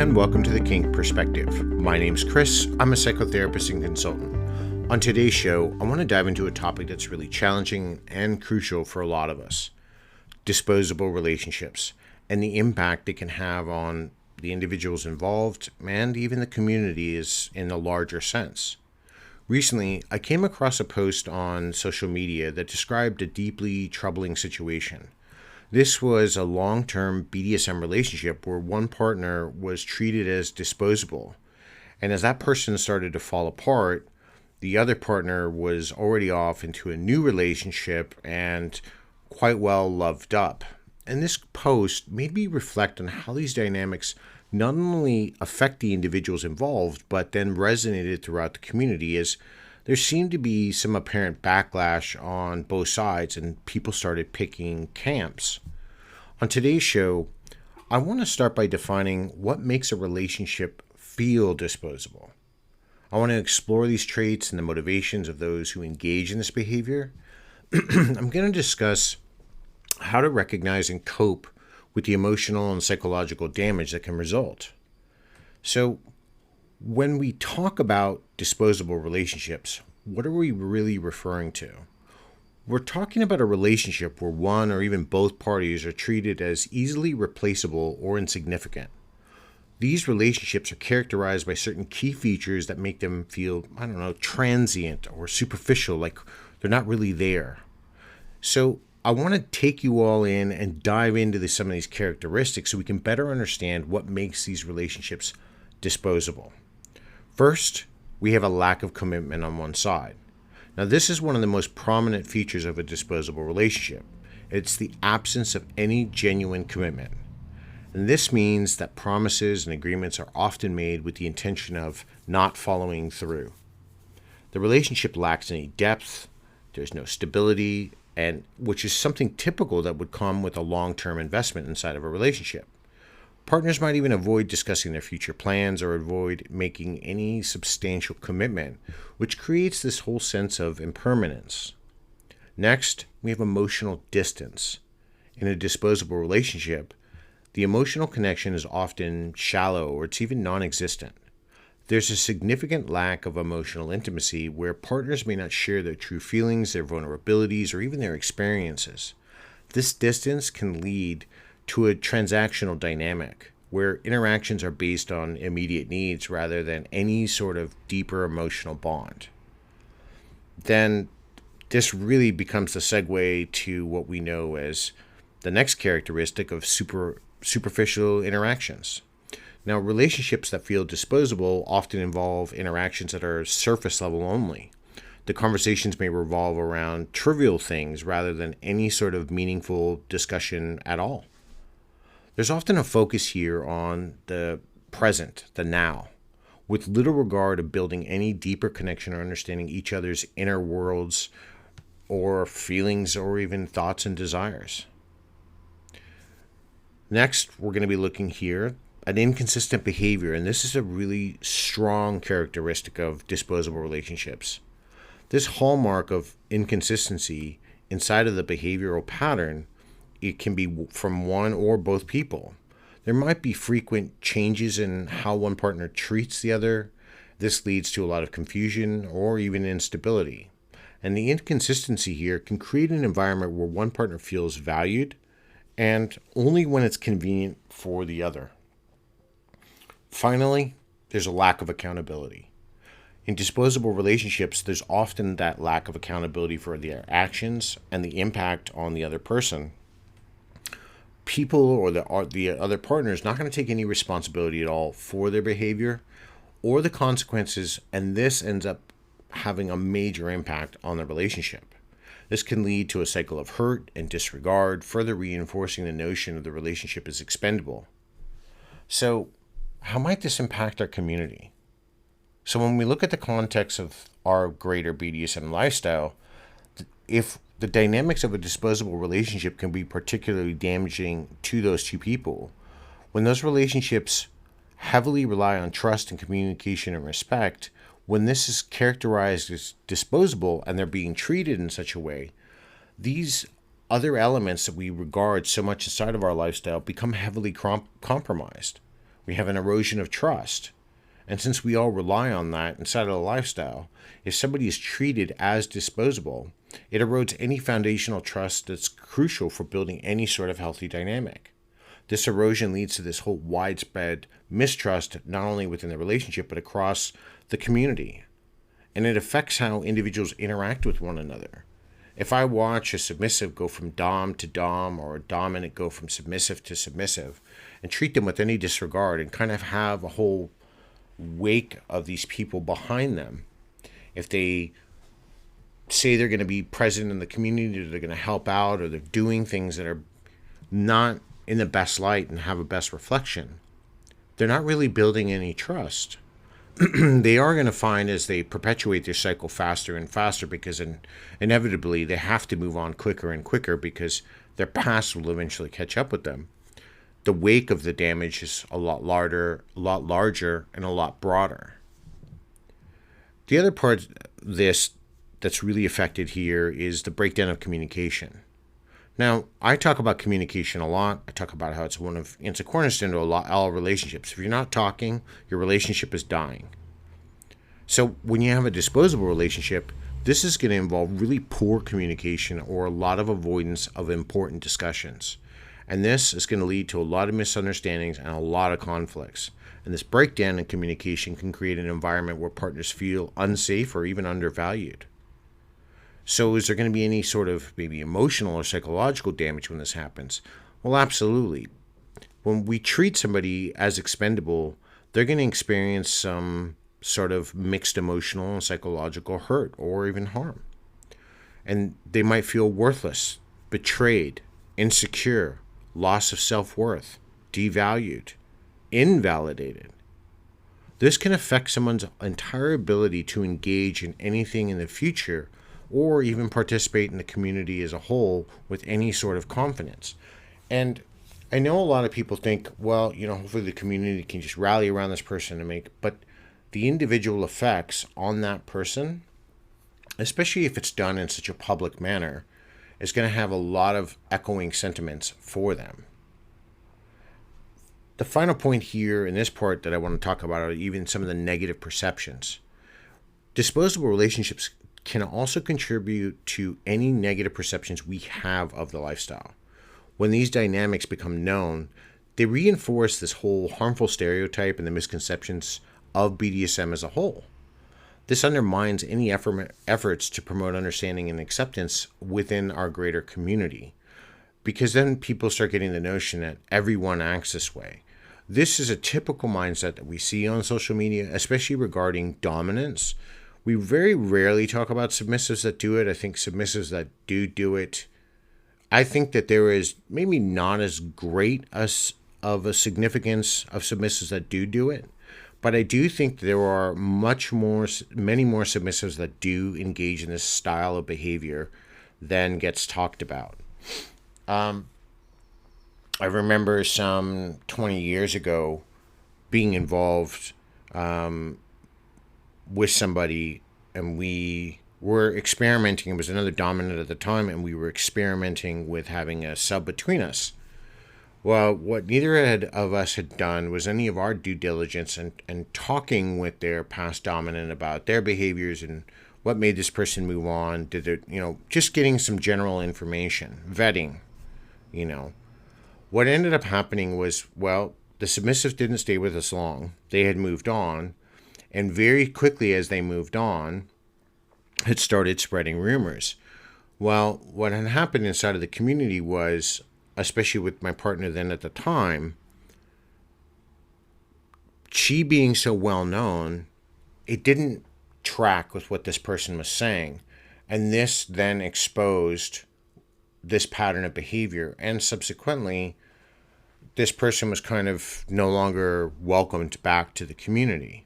and welcome to the Kink Perspective. My name's Chris. I'm a psychotherapist and consultant. On today's show, I want to dive into a topic that's really challenging and crucial for a lot of us: disposable relationships and the impact they can have on the individuals involved and even the communities in a larger sense. Recently, I came across a post on social media that described a deeply troubling situation. This was a long-term BDSM relationship where one partner was treated as disposable. And as that person started to fall apart, the other partner was already off into a new relationship and quite well loved up. And this post made me reflect on how these dynamics not only affect the individuals involved, but then resonated throughout the community, as there seemed to be some apparent backlash on both sides and people started picking camps. On today's show, I want to start by defining what makes a relationship feel disposable. I want to explore these traits and the motivations of those who engage in this behavior. I'm going to discuss how to recognize and cope with the emotional and psychological damage that can result. So, when we talk about disposable relationships, what are we really referring to? We're talking about a relationship where one or even both parties are treated as easily replaceable or insignificant. These relationships are characterized by certain key features that make them feel, transient or superficial, like they're not really there. So I want to take you all in and dive into some of these characteristics so we can better understand what makes these relationships disposable. First, we have a lack of commitment on one side. Now, this is one of the most prominent features of a disposable relationship. It's the absence of any genuine commitment. And this means that promises and agreements are often made with the intention of not following through. The relationship lacks any depth, there's no stability, and which is something typical that would come with a long-term investment inside of a relationship. Partners might even avoid discussing their future plans or avoid making any substantial commitment, which creates this whole sense of impermanence. Next, we have emotional distance. In a disposable relationship, the emotional connection is often shallow or it's even non-existent. There's a significant lack of emotional intimacy where partners may not share their true feelings, their vulnerabilities, or even their experiences. This distance can lead to a transactional dynamic where interactions are based on immediate needs rather than any sort of deeper emotional bond. Then this really becomes the segue to what we know as the next characteristic of superficial interactions. Now, relationships that feel disposable often involve interactions that are surface level only. The conversations may revolve around trivial things rather than any sort of meaningful discussion at all. There's often a focus here on the present, the now, with little regard to building any deeper connection or understanding each other's inner worlds or feelings or even thoughts and desires. Next, we're going to be looking here at inconsistent behavior, and this is a really strong characteristic of disposable relationships. This hallmark of inconsistency inside of the behavioral pattern, it can be from one or both people. There might be frequent changes in how one partner treats the other. This leads to a lot of confusion or even instability. And the inconsistency here can create an environment where one partner feels valued and only when it's convenient for the other. Finally, there's a lack of accountability. In disposable relationships, there's often that lack of accountability for their actions and the impact on the other person. People or the other partner is not going to take any responsibility at all for their behavior or the consequences, and this ends up having a major impact on the relationship. This can lead to a cycle of hurt and disregard, further reinforcing the notion of the relationship as expendable. So, how might this impact our community? So when we look at the context of our greater BDSM lifestyle, if the dynamics of a disposable relationship can be particularly damaging to those two people, when those relationships heavily rely on trust and communication and respect, when this is characterized as disposable and they're being treated in such a way, these other elements that we regard so much inside of our lifestyle become heavily compromised. We have an erosion of trust. And since we all rely on that inside of the lifestyle, if somebody is treated as disposable, it erodes any foundational trust that's crucial for building any sort of healthy dynamic. This erosion leads to this whole widespread mistrust, not only within the relationship, but across the community. And it affects how individuals interact with one another. If I watch a submissive go from dom to dom, or a dominant go from submissive to submissive, and treat them with any disregard and kind of have a whole wake of these people behind them, if they say they're going to be present in the community, or they're going to help out, or they're doing things that are not in the best light and have a best reflection, they're not really building any trust. They are going to find, as they perpetuate their cycle faster and faster, because inevitably they have to move on quicker and quicker because their past will eventually catch up with them. The wake of the damage is a lot larger, and a lot broader. The other part of this that's really affected here is the breakdown of communication. Now, I talk about communication a lot. I talk about how it's a cornerstone to all relationships. If you're not talking, your relationship is dying. So when you have a disposable relationship, this is going to involve really poor communication or a lot of avoidance of important discussions. And this is going to lead to a lot of misunderstandings and a lot of conflicts. And this breakdown in communication can create an environment where partners feel unsafe or even undervalued. So is there going to be any sort of maybe emotional or psychological damage when this happens? Well, absolutely. When we treat somebody as expendable, they're going to experience some sort of mixed emotional and psychological hurt or even harm. And they might feel worthless, betrayed, insecure, loss of self-worth, devalued, invalidated. This can affect someone's entire ability to engage in anything in the future or even participate in the community as a whole with any sort of confidence. And I know a lot of people think, well, hopefully the community can just rally around this person but the individual effects on that person, especially if it's done in such a public manner, is going to have a lot of echoing sentiments for them. The final point here in this part that I want to talk about are even some of the negative perceptions. Disposable relationships can also contribute to any negative perceptions we have of the lifestyle. When these dynamics become known, they reinforce this whole harmful stereotype and the misconceptions of BDSM as a whole. This undermines any efforts to promote understanding and acceptance within our greater community, because then people start getting the notion that everyone acts this way. This is a typical mindset that we see on social media, especially regarding dominance. We very rarely talk about submissives that do it. I think submissives that do it, I think that there is maybe not as great of a significance of submissives that do it. But I do think there are many more submissives that do engage in this style of behavior than gets talked about. I remember some 20 years ago being involved with somebody, and we were experimenting. It was another dominant at the time, and we were experimenting with having a sub between us. Well, what neither of us had done was any of our due diligence and talking with their past dominant about their behaviors and what made this person move on. Just getting some general information, vetting, What ended up happening was, well, the submissives didn't stay with us long. They had moved on, and very quickly as they moved on, had started spreading rumors. Well, what had happened inside of the community was, especially with my partner then at the time, she being so well known, it didn't track with what this person was saying. And this then exposed this pattern of behavior. And subsequently, this person was kind of no longer welcomed back to the community.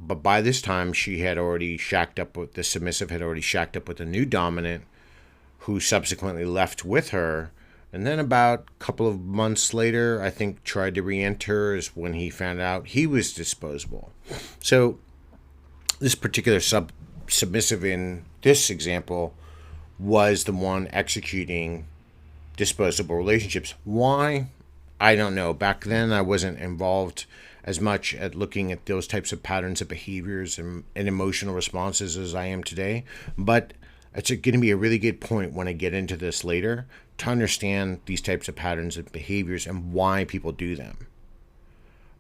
But by this time, she had already the submissive had already shacked up with a new dominant, who subsequently left with her. And then about a couple of months later, I think tried to re-enter, is when he found out he was disposable. So this particular submissive in this example was the one executing disposable relationships. Why? I don't know. Back then, I wasn't involved as much at looking at those types of patterns of behaviors and emotional responses as I am today. But it's going to be a really good point when I get into this later to understand these types of patterns of behaviors and why people do them.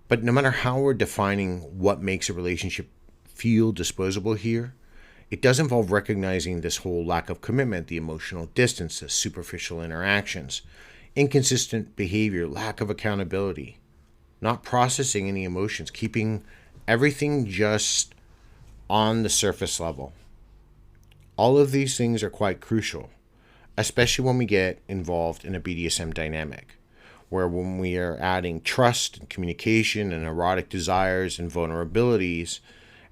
But no matter how we're defining what makes a relationship feel disposable here, it does involve recognizing this whole lack of commitment, the emotional distance, the superficial interactions, inconsistent behavior, lack of accountability, not processing any emotions, keeping everything just on the surface level. All of these things are quite crucial, especially when we get involved in a BDSM dynamic, where when we are adding trust and communication and erotic desires and vulnerabilities,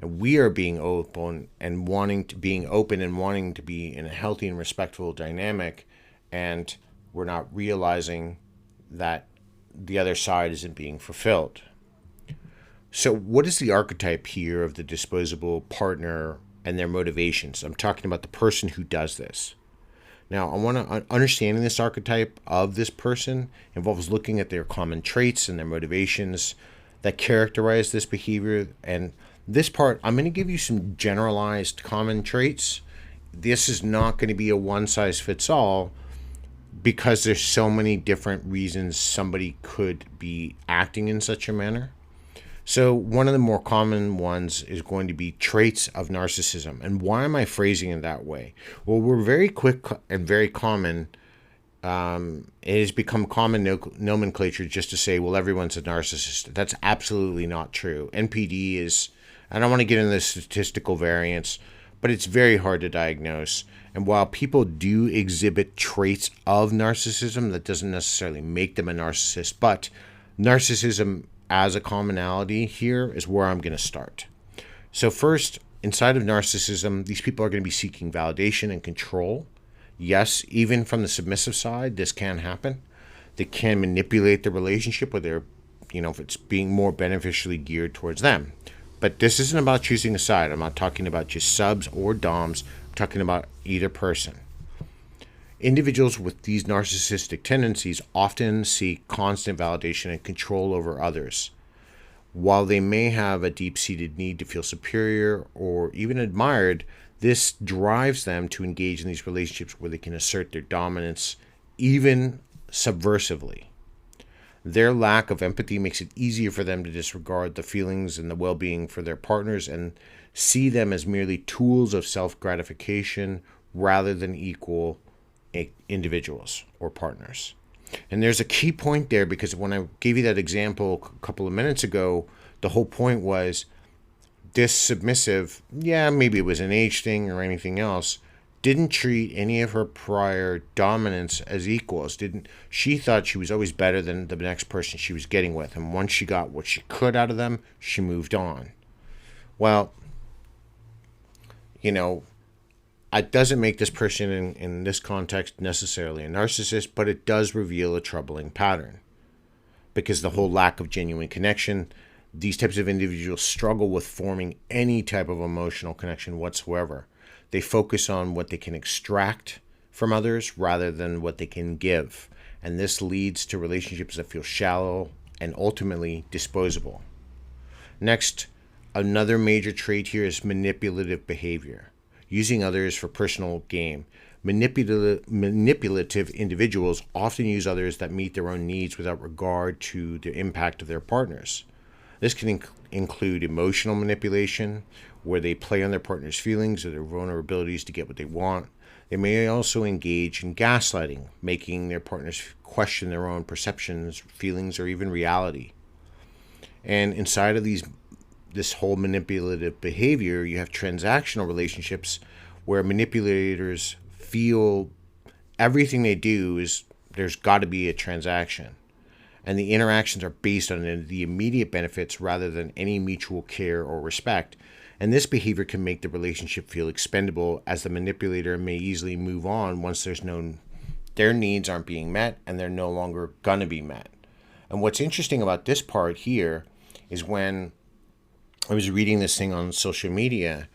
and we are being open and wanting to be in a healthy and respectful dynamic, and we're not realizing that the other side isn't being fulfilled. So what is the archetype here of the disposable partner and their motivations? I'm talking about the person who does this. Now, I want to understanding this archetype of this person involves looking at their common traits and their motivations that characterize this behavior. And this part, I'm going to give you some generalized common traits. This is not going to be a one-size-fits-all because there's so many different reasons somebody could be acting in such a manner. So one of the more common ones is going to be traits of narcissism. And why am I phrasing it that way? Well, we're very quick and very common. It has become common nomenclature just to say, well, everyone's a narcissist. That's absolutely not true. NPD is, I don't want to get into the statistical variance, but it's very hard to diagnose. And while people do exhibit traits of narcissism, that doesn't necessarily make them a narcissist. But narcissism as a commonality here is where I'm going to start. So first, inside of narcissism, these people are going to be seeking validation and control. Yes, even from the submissive side, this can happen. They can manipulate the relationship where they're, if it's being more beneficially geared towards them. But this isn't about choosing a side. I'm not talking about just subs or doms. I'm talking about either person. Individuals with these narcissistic tendencies often seek constant validation and control over others. While they may have a deep-seated need to feel superior or even admired, this drives them to engage in these relationships where they can assert their dominance, even subversively. Their lack of empathy makes it easier for them to disregard the feelings and the well-being for their partners and see them as merely tools of self-gratification rather than equal individuals or partners. And there's a key point there, because when I gave you that example a couple of minutes ago, the whole point was this submissive, maybe it was an age thing or anything else, didn't treat any of her prior dominance as equals. She thought she was always better than the next person she was getting with, and once she got what she could out of them, she moved on. Well, it doesn't make this person in this context necessarily a narcissist, but it does reveal a troubling pattern. Because the whole lack of genuine connection, these types of individuals struggle with forming any type of emotional connection whatsoever. They focus on what they can extract from others rather than what they can give. And this leads to relationships that feel shallow and ultimately disposable. Next, another major trait here is manipulative behavior. Using others for personal gain. Manipulative individuals often use others that meet their own needs without regard to the impact of their partners. This can include emotional manipulation, where they play on their partner's feelings or their vulnerabilities to get what they want. They may also engage in gaslighting, making their partners question their own perceptions, feelings, or even reality. And inside of this whole manipulative behavior, you have transactional relationships where manipulators feel everything they do is there's got to be a transaction. And the interactions are based on the immediate benefits rather than any mutual care or respect. And this behavior can make the relationship feel expendable, as the manipulator may easily move on once their needs aren't being met and they're no longer going to be met. And what's interesting about this part here is when I was reading this thing on social media,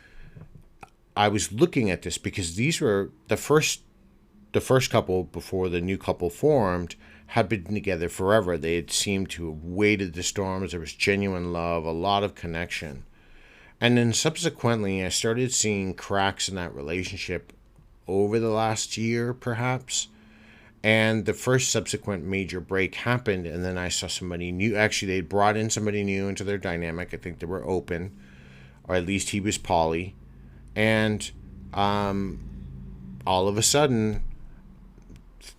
I was looking at this because these were the first couple before the new couple formed had been together forever. They had seemed to have weathered the storms. There was genuine love, a lot of connection. And then subsequently, I started seeing cracks in that relationship over the last year, perhaps. And the first subsequent major break happened, and then I saw somebody new. Actually, they brought in somebody new into their dynamic. I think they were open, or at least he was poly. And all of a sudden,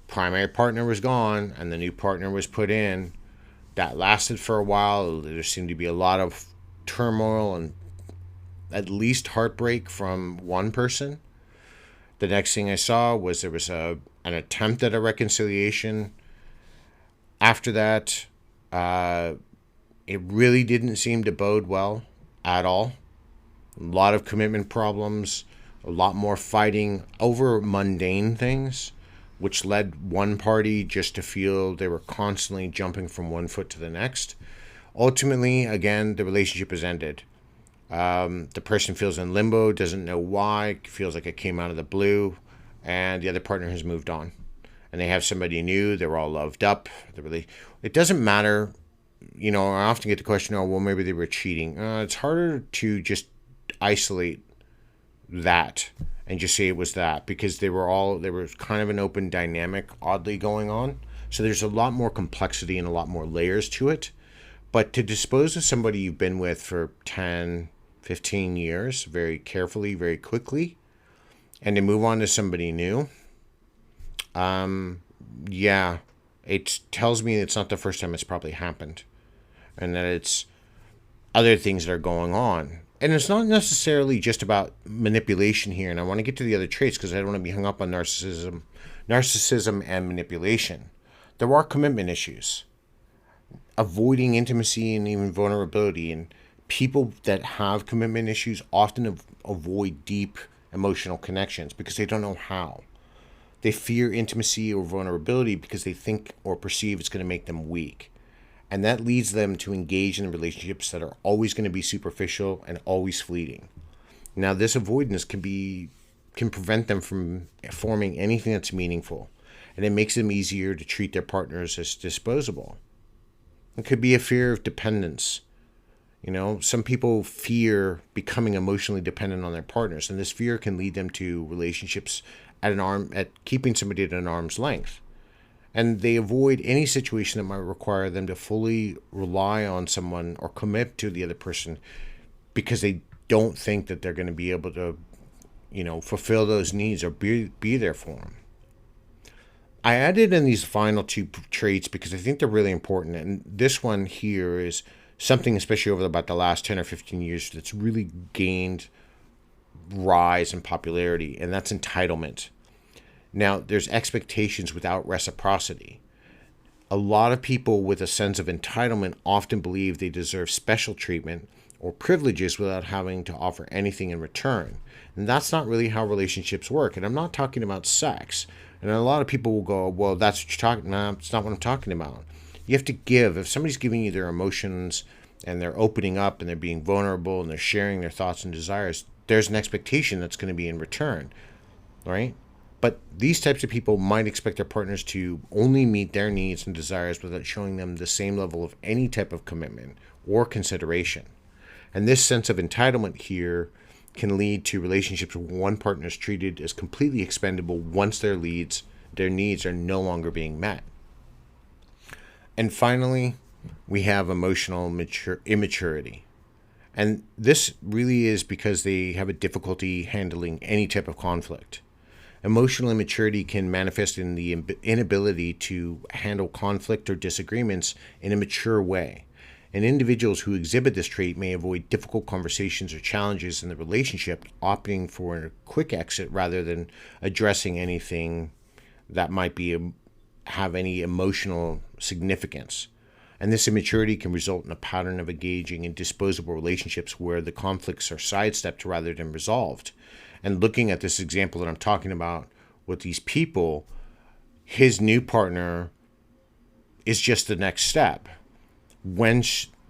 primary partner was gone, and the new partner was put in. That lasted for a while. There seemed to be a lot of turmoil and at least heartbreak from one person. The next thing I saw was there was an attempt at a reconciliation. After that, it really didn't seem to bode well at all. A lot of commitment problems, a lot more fighting over mundane things, which led one party just to feel they were constantly jumping from one foot to the next. Ultimately, again, the relationship has ended. The person feels in limbo, doesn't know why, feels like it came out of the blue, and the other partner has moved on. And they have somebody new, they're all loved up. It doesn't matter. I often get the question, well, maybe they were cheating. It's harder to just isolate that and just say it was that, because there was kind of an open dynamic oddly going on. So there's a lot more complexity and a lot more layers to it. But to dispose of somebody you've been with for 10, 15 years very carefully, very quickly, and to move on to somebody new, it tells me it's not the first time it's probably happened, and that it's other things that are going on. And it's not necessarily just about manipulation here, and I want to get to the other traits because I don't want to be hung up on narcissism and manipulation. There are commitment issues, avoiding intimacy and even vulnerability, and people that have commitment issues often avoid deep emotional connections because they don't know how. They fear intimacy or vulnerability because they think or perceive it's going to make them weak. And that leads them to engage in relationships that are always going to be superficial and always fleeting. Now, this avoidance can prevent them from forming anything that's meaningful, and it makes them easier to treat their partners as disposable. It could be a fear of dependence. Some people fear becoming emotionally dependent on their partners, and this fear can lead them to relationships at keeping somebody at an arm's length. And they avoid any situation that might require them to fully rely on someone or commit to the other person because they don't think that they're going to be able to, fulfill those needs or be there for them. I added in these final two traits because I think they're really important. And this one here is something, especially over about the last 10 or 15 years, that's really gained rise in popularity, and that's entitlement. Now, there's expectations without reciprocity. A lot of people with a sense of entitlement often believe they deserve special treatment or privileges without having to offer anything in return. And that's not really how relationships work. And I'm not talking about sex. And a lot of people will go, well, that's what you're talking about. No, it's not what I'm talking about. You have to give. If somebody's giving you their emotions and they're opening up and they're being vulnerable and they're sharing their thoughts and desires, there's an expectation that's going to be in return, right? But these types of people might expect their partners to only meet their needs and desires without showing them the same level of any type of commitment or consideration. And this sense of entitlement here can lead to relationships where one partner is treated as completely expendable once their needs are no longer being met. And finally, we have emotional immaturity. And this really is because they have a difficulty handling any type of conflict. Emotional immaturity can manifest in the inability to handle conflict or disagreements in a mature way. And individuals who exhibit this trait may avoid difficult conversations or challenges in the relationship, opting for a quick exit rather than addressing anything that might have any emotional significance. And this immaturity can result in a pattern of engaging in disposable relationships where the conflicts are sidestepped rather than resolved. And looking at this example that I'm talking about with these people, his new partner is just the next step. When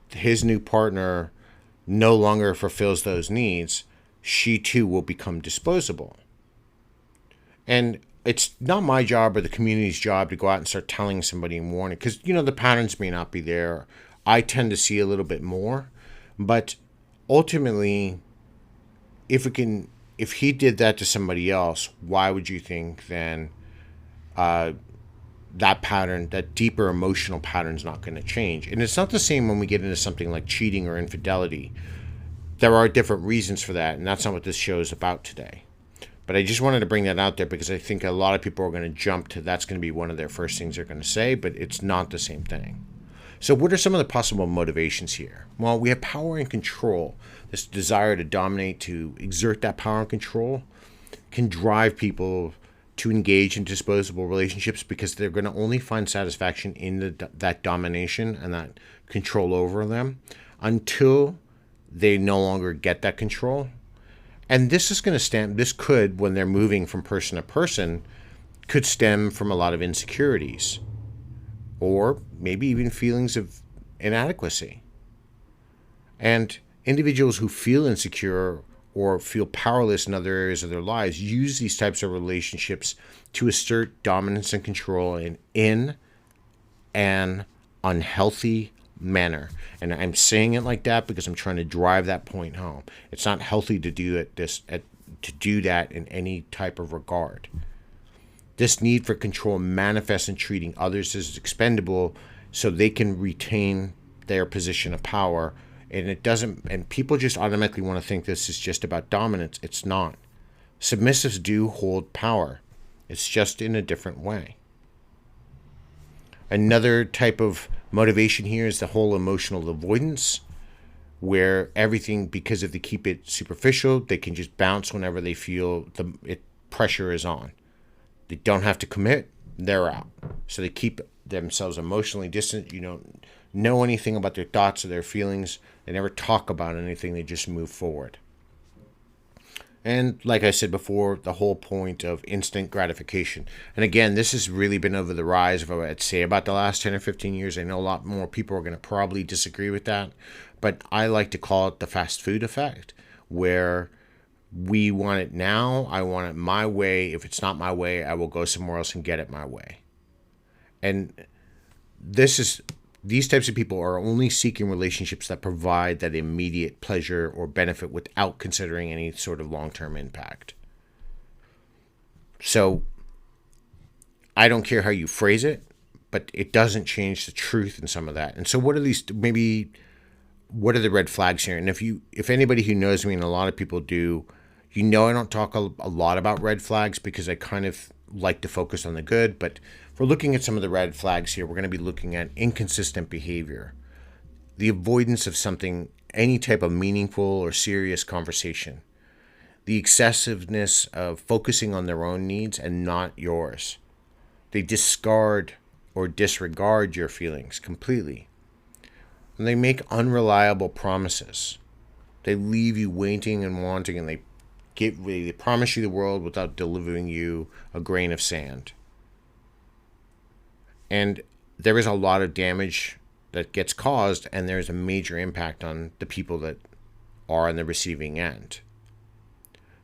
his new partner no longer fulfills those needs, she too will become disposable. And it's not my job or the community's job to go out and start telling somebody and warning, because the patterns may not be there. I tend to see a little bit more, but ultimately, if he did that to somebody else, why would you think then that pattern, that deeper emotional pattern, is not going to change? And it's not the same when we get into something like cheating or infidelity. There are different reasons for that, and that's not what this show is about today. But I just wanted to bring that out there because I think a lot of people are going to jump to that's going to be one of their first things they're going to say, but it's not the same thing. So what are some of the possible motivations here? Well, we have power and control. This desire to dominate, to exert that power and control, can drive people to engage in disposable relationships because they're going to only find satisfaction in that domination and that control over them until they no longer get that control. And this is going to this could, when they're moving from person to person, could stem from a lot of insecurities or maybe even feelings of inadequacy. And individuals who feel insecure or feel powerless in other areas of their lives use these types of relationships to assert dominance and control in an unhealthy manner. And I'm saying it like that because I'm trying to drive that point home. It's not healthy to do that in any type of regard. This need for control manifests in treating others as expendable so they can retain their position of power. And people just automatically want to think this is just about dominance. It's not. Submissives do hold power. It's just in a different way. Another type of motivation here is the whole emotional avoidance, where everything, because if they keep it superficial, they can just bounce whenever they feel pressure is on. They don't have to commit, they're out. So they keep themselves emotionally distant. You don't know anything about their thoughts or their feelings. They never talk about anything, they just move forward. And like I said before, the whole point of instant gratification. And again, this has really been over the rise of, I'd say, about the last 10 or 15 years. I know a lot more people are going to probably disagree with that. But I like to call it the fast food effect, where we want it now. I want it my way. If it's not my way, I will go somewhere else and get it my way. And these types of people are only seeking relationships that provide that immediate pleasure or benefit without considering any sort of long-term impact. So I don't care how you phrase it, but it doesn't change the truth in some of that. And so what are the red flags here? And if anybody who knows me, and a lot of people do, I don't talk a lot about red flags because I kind of like to focus on the good, but if we're looking at some of the red flags here, we're going to be looking at inconsistent behavior, the avoidance of something, any type of meaningful or serious conversation, the excessiveness of focusing on their own needs and not yours. They discard or disregard your feelings completely. And they make unreliable promises. They leave you waiting and wanting, and they promise you the world without delivering you a grain of sand. And there is a lot of damage that gets caused, and there's a major impact on the people that are on the receiving end.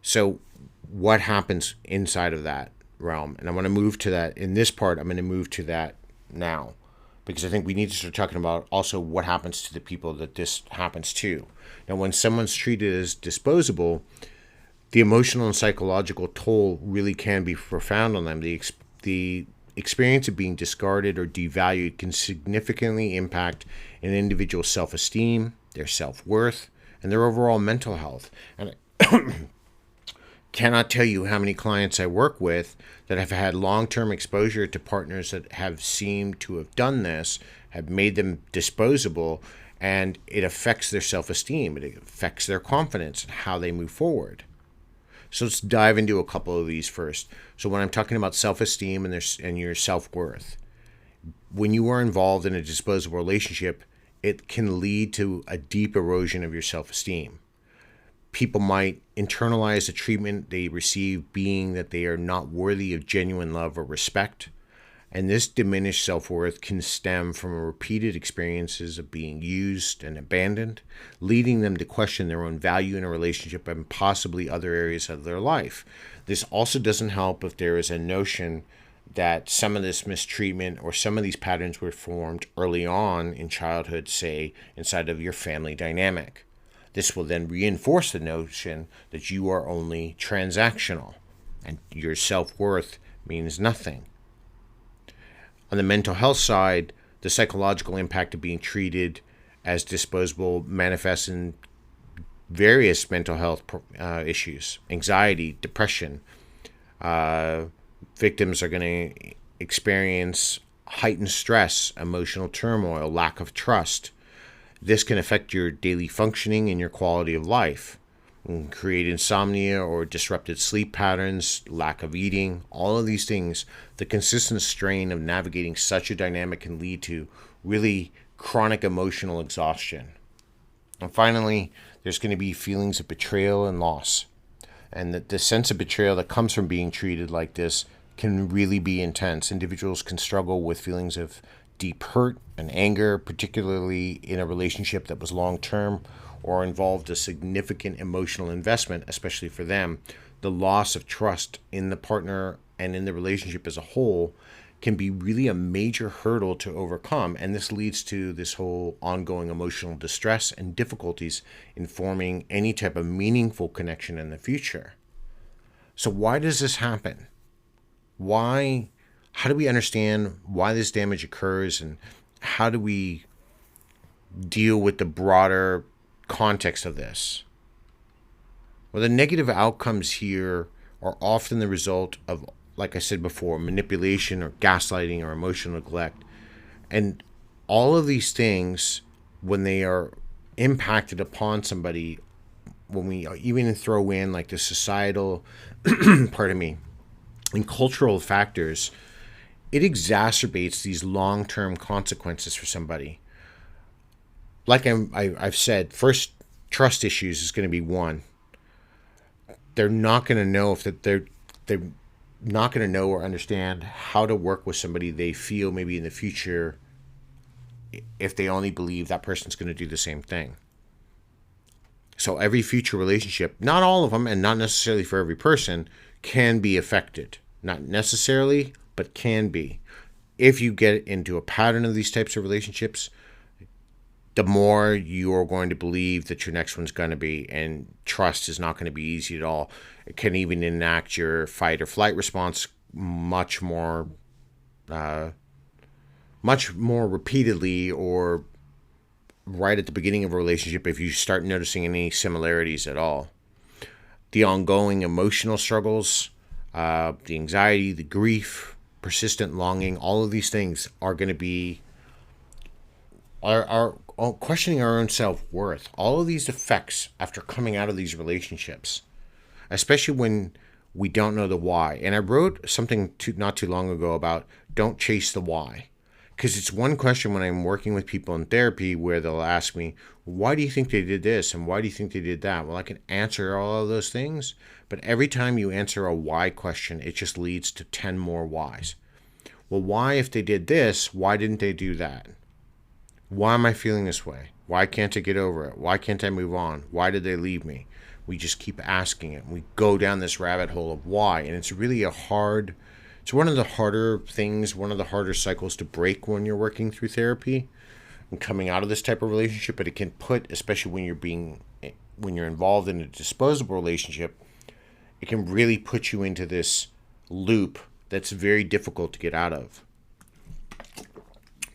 So what happens inside of that realm? And I want to move to that. In this part, I'm going to move to that now, because I think we need to start talking about also what happens to the people that this happens to. Now, when someone's treated as disposable, the emotional and psychological toll really can be profound on them. The experience of being discarded or devalued can significantly impact an individual's self-esteem, their self-worth, and their overall mental health. And I cannot tell you how many clients I work with that have had long-term exposure to partners that have seemed to have done this, have made them disposable, and it affects their self-esteem. It affects their confidence and how they move forward. So let's dive into a couple of these first. So when I'm talking about self-esteem and your self-worth, when you are involved in a disposable relationship, it can lead to a deep erosion of your self-esteem. People might internalize the treatment they receive, being that they are not worthy of genuine love or respect. And this diminished self-worth can stem from repeated experiences of being used and abandoned, leading them to question their own value in a relationship and possibly other areas of their life. This also doesn't help if there is a notion that some of this mistreatment or some of these patterns were formed early on in childhood, say, inside of your family dynamic. This will then reinforce the notion that you are only transactional and your self-worth means nothing. On the mental health side, the psychological impact of being treated as disposable manifests in various mental health issues, anxiety, depression. Victims are going to experience heightened stress, emotional turmoil, lack of trust. This can affect your daily functioning and your quality of life. It can create insomnia or disrupted sleep patterns, lack of eating, all of these things. The consistent strain of navigating such a dynamic can lead to really chronic emotional exhaustion. And finally, there's going to be feelings of betrayal and loss. And the sense of betrayal that comes from being treated like this can really be intense. Individuals can struggle with feelings of deep hurt and anger, particularly in a relationship that was long-term or involved a significant emotional investment, especially for them. The loss of trust in the partner and in the relationship as a whole can be really a major hurdle to overcome, and this leads to this whole ongoing emotional distress and difficulties in forming any type of meaningful connection in the future. So why does this happen? How do we understand why this damage occurs, and how do we deal with the broader context of this? Well, the negative outcomes here are often the result of, like I said before, manipulation or gaslighting or emotional neglect. And all of these things, when they are impacted upon somebody, when we even throw in like the societal, and cultural factors, it exacerbates these long-term consequences for somebody. Like I've said, first, trust issues is going to be one. They're not going to know if they're not going to know or understand how to work with somebody they feel maybe in the future if they only believe that person's going to do the same thing. So every future relationship, not all of them and not necessarily for every person, can be affected. Not necessarily, but can be. If you get into a pattern of these types of relationships, the more you are going to believe that your next one's going to be, and trust is not going to be easy at all. It can even enact your fight or flight response much more repeatedly, or right at the beginning of a relationship if you start noticing any similarities at all. The ongoing emotional struggles, the anxiety, the grief, persistent longing, all of these things are going to be are questioning our own self-worth. All of these effects after coming out of these relationships, especially when we don't know the why. And I wrote something not too long ago about don't chase the why. Because it's one question when I'm working with people in therapy where they'll ask me, why do you think they did this? And why do you think they did that? Well, I can answer all of those things. But every time you answer a why question, it just leads to 10 more whys. Well, why, if they did this, why didn't they do that? Why am I feeling this way? Why can't I get over it? Why can't I move on? Why did they leave me? We just keep asking it. We go down this rabbit hole of why. And it's really it's one of the harder things, one of the harder cycles to break when you're working through therapy and coming out of this type of relationship. But it can put, especially when you're involved in a disposable relationship, it can really put you into this loop that's very difficult to get out of.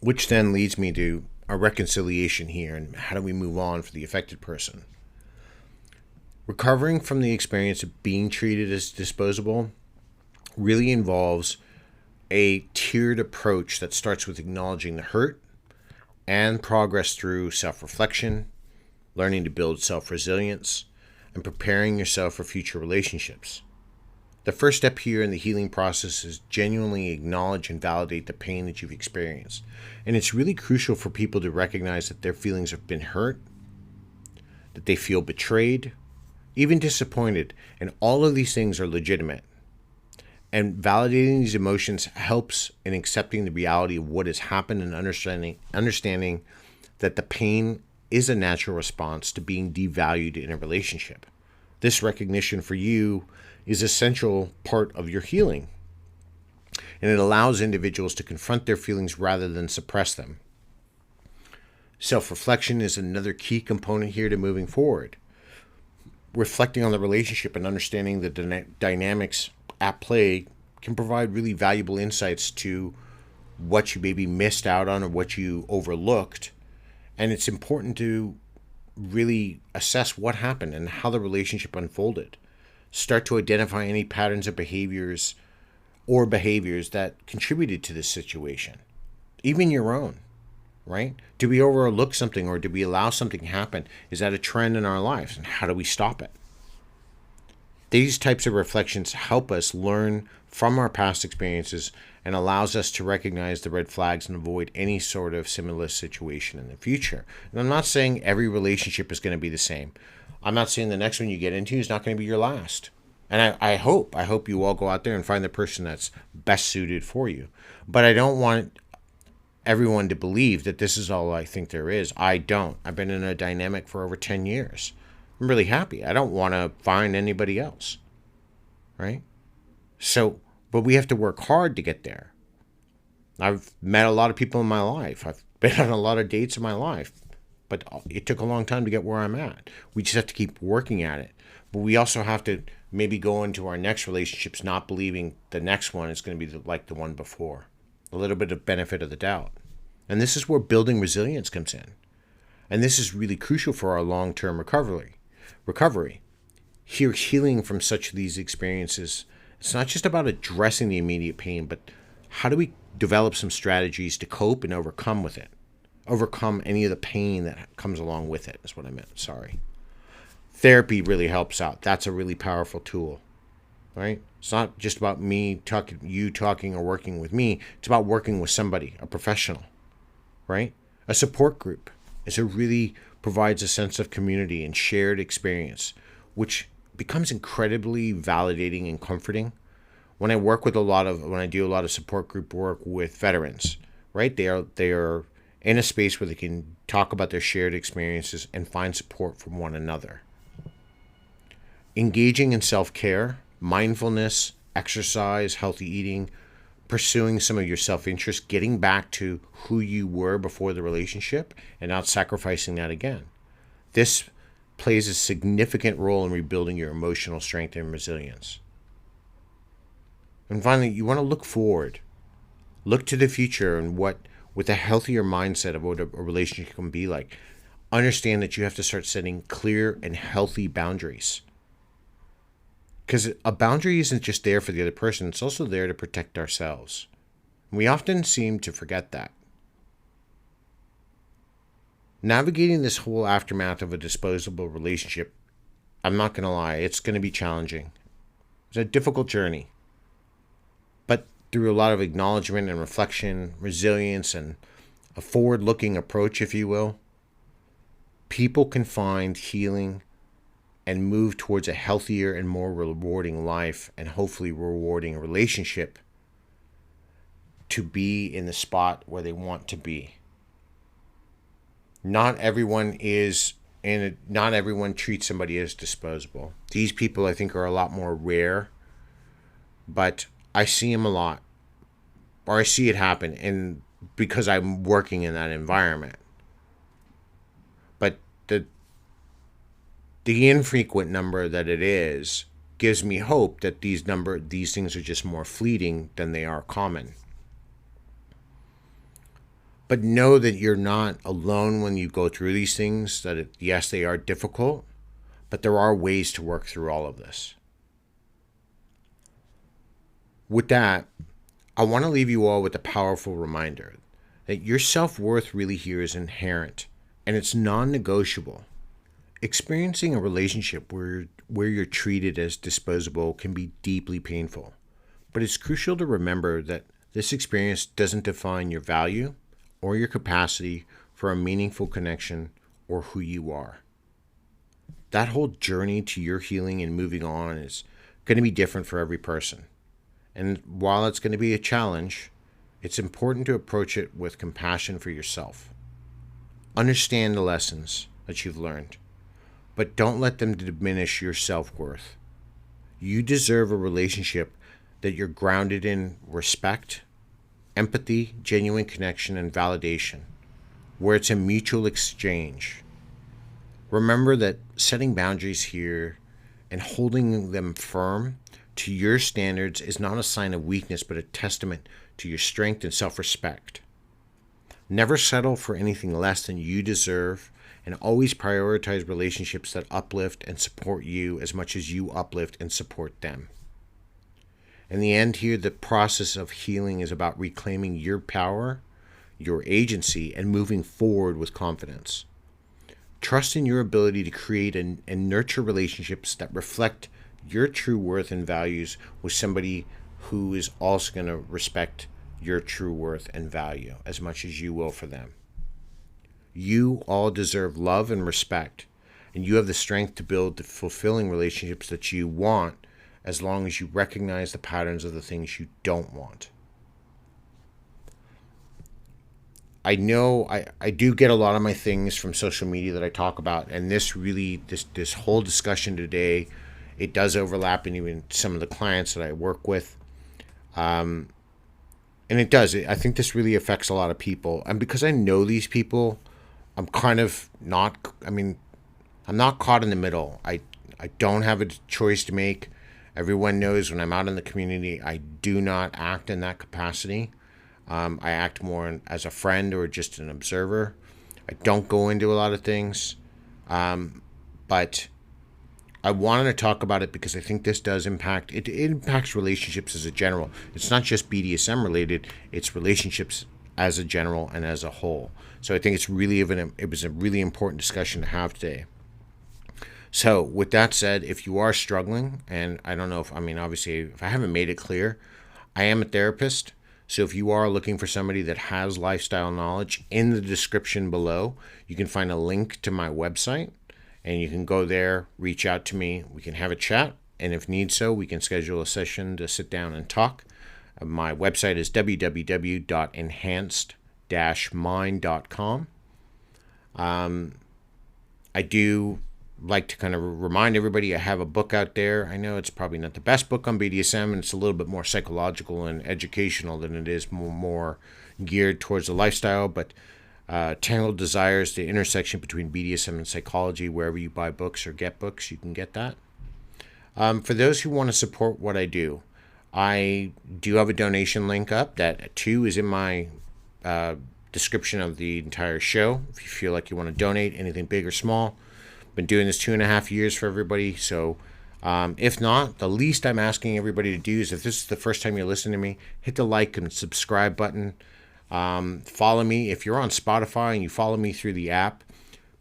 Which then leads me to a reconciliation here, and how do we move on for the affected person? Recovering from the experience of being treated as disposable really involves a tiered approach that starts with acknowledging the hurt and progress through self-reflection, learning to build self-resilience, and preparing yourself for future relationships. The first step here in the healing process is genuinely acknowledge and validate the pain that you've experienced. And it's really crucial for people to recognize that their feelings have been hurt, that they feel betrayed, even disappointed, and all of these things are legitimate. And validating these emotions helps in accepting the reality of what has happened and understanding that the pain is a natural response to being devalued in a relationship. This recognition for you is an essential part of your healing, and it allows individuals to confront their feelings rather than suppress them. Self-reflection is another key component here to moving forward. Reflecting on the relationship and understanding the dynamics at play can provide really valuable insights to what you maybe missed out on or what you overlooked. And it's important to really assess what happened and how the relationship unfolded. Start to identify any patterns of behaviors that contributed to this situation, even your own, right? Do we overlook something, or do we allow something to happen? Is that a trend in our lives, and how do we stop it? These types of reflections help us learn from our past experiences and allows us to recognize the red flags and avoid any sort of similar situation in the future. And I'm not saying every relationship is going to be the same. I'm not saying the next one you get into is not going to be your last. And I hope you all go out there and find the person that's best suited for you. But I don't want everyone to believe that this is all I think there is. I don't. I've been in a dynamic for over 10 years. I'm really happy. I don't want to find anybody else, right? So, but we have to work hard to get there. I've met a lot of people in my life. I've been on a lot of dates in my life, but it took a long time to get where I'm at. We just have to keep working at it. But we also have to maybe go into our next relationships not believing the next one is going to be like the one before. A little bit of benefit of the doubt. And this is where building resilience comes in. And this is really crucial for our long-term recovery. Here, healing from such these experiences, it's not just about addressing the immediate pain, but how do we develop some strategies to cope and overcome with it? Overcome any of the pain that comes along with it, is what I meant. Sorry. Therapy really helps out. That's a really powerful tool, right? It's not just about you talking or working with me. It's about working with somebody, a professional, right? A support group really provides a sense of community and shared experience, which becomes incredibly validating and comforting. When I do a lot of support group work with veterans, right? They are in a space where they can talk about their shared experiences and find support from one another. Engaging in self-care, mindfulness, exercise, healthy eating, pursuing some of your self-interest, getting back to who you were before the relationship and not sacrificing that again. This plays a significant role in rebuilding your emotional strength and resilience. And finally, you want to look forward. Look to the future and with a healthier mindset of what a relationship can be like. Understand that you have to start setting clear and healthy boundaries. Because a boundary isn't just there for the other person, it's also there to protect ourselves. We often seem to forget that. Navigating this whole aftermath of a disposable relationship, I'm not going to lie, it's going to be challenging. It's a difficult journey. But through a lot of acknowledgement and reflection, resilience, and a forward-looking approach, if you will, people can find healing and move towards a healthier and more rewarding life, and hopefully rewarding relationship, to be in the spot where they want to be. Not everyone treats somebody as disposable. These people, I think, are a lot more rare, but I see them a lot, or I see it happen, and because I'm working in that environment. But the infrequent number that it is gives me hope that these things are just more fleeting than they are common. But know that you're not alone when you go through these things, yes, they are difficult, but there are ways to work through all of this. With that, I want to leave you all with a powerful reminder that your self-worth really here is inherent, and it's non-negotiable. Experiencing a relationship where you're treated as disposable can be deeply painful, but it's crucial to remember that this experience doesn't define your value or your capacity for a meaningful connection or who you are. That whole journey to your healing and moving on is going to be different for every person. And while it's going to be a challenge, it's important to approach it with compassion for yourself. Understand the lessons that you've learned, but don't let them diminish your self-worth. You deserve a relationship that you're grounded in respect, empathy, genuine connection, and validation, where it's a mutual exchange. Remember that setting boundaries here and holding them firm to your standards is not a sign of weakness, but a testament to your strength and self-respect. Never settle for anything less than you deserve, and always prioritize relationships that uplift and support you as much as you uplift and support them. In the end here, the process of healing is about reclaiming your power, your agency, and moving forward with confidence. Trust in your ability to create and nurture relationships that reflect your true worth and values with somebody who is also going to respect your true worth and value as much as you will for them. You all deserve love and respect, and you have the strength to build the fulfilling relationships that you want as long as you recognize the patterns of the things you don't want. I know I do get a lot of my things from social media that I talk about, and this whole discussion today, it does overlap in even some of the clients that I work with. And it does. I think this really affects a lot of people. And because I know these people, I'm not caught in the middle. I don't have a choice to make. Everyone knows when I'm out in the community, I do not act in that capacity. I act more as a friend or just an observer. I don't go into a lot of things. But I wanted to talk about it because I think this does impact, it impacts relationships as a general. It's not just BDSM related, it's relationships as a general and as a whole. So I think it was a really important discussion to have today. So with that said, if you are struggling, and I don't know obviously if I haven't made it clear, I am a therapist. So if you are looking for somebody that has lifestyle knowledge, in the description below, you can find a link to my website, and you can go there, reach out to me. We can have a chat, and if need so, we can schedule a session to sit down and talk. My website is www.enhanced-mind.com. I do like to kind of remind everybody I have a book out there. I know it's probably not the best book on BDSM, and it's a little bit more psychological and educational than it is more geared towards the lifestyle, but Tangled Desires, the intersection between BDSM and psychology, wherever you buy books or get books, you can get that. For those who want to support what I do have a donation link up. That too is in my description of the entire show. If you feel like you want to donate anything big or small, been doing this 2.5 years for everybody. So if not, the least I'm asking everybody to do is, if this is the first time you listen to me, hit the like and subscribe button. Follow me. If you're on Spotify and you follow me through the app,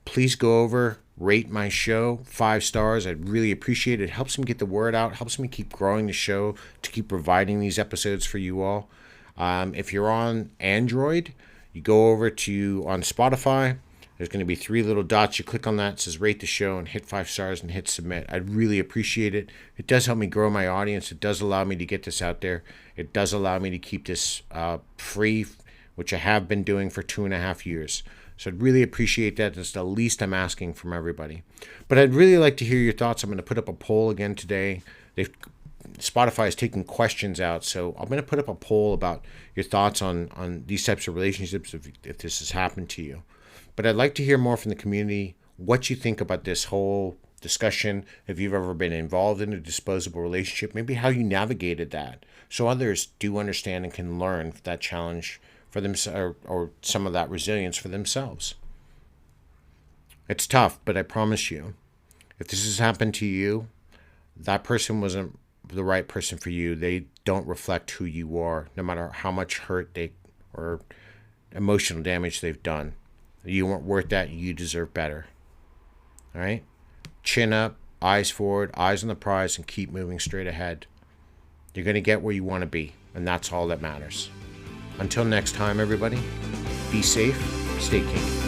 please go over, rate my show 5 stars. I'd really appreciate it. It helps me get the word out, helps me keep growing the show, to keep providing these episodes for you all. If you're on Android, you go over on Spotify. There's going to be 3 little dots. You click on that. It says rate the show, and hit 5 stars and hit submit. I'd really appreciate it. It does help me grow my audience. It does allow me to get this out there. It does allow me to keep this free, which I have been doing for 2.5 years. So I'd really appreciate that. That's the least I'm asking from everybody. But I'd really like to hear your thoughts. I'm going to put up a poll again today. Spotify is taking questions out, so I'm going to put up a poll about your thoughts on these types of relationships if this has happened to you. But I'd like to hear more from the community, what you think about this whole discussion, if you've ever been involved in a disposable relationship, maybe how you navigated that, so others do understand and can learn that challenge for themselves, or some of that resilience for themselves. It's tough, but I promise you, if this has happened to you, that person wasn't the right person for you. They don't reflect who you are, no matter how much hurt or emotional damage they've done. You weren't worth that. You deserve better. All right? Chin up, eyes forward, eyes on the prize, and keep moving straight ahead. You're going to get where you want to be, and that's all that matters. Until next time, everybody, be safe, stay kinky.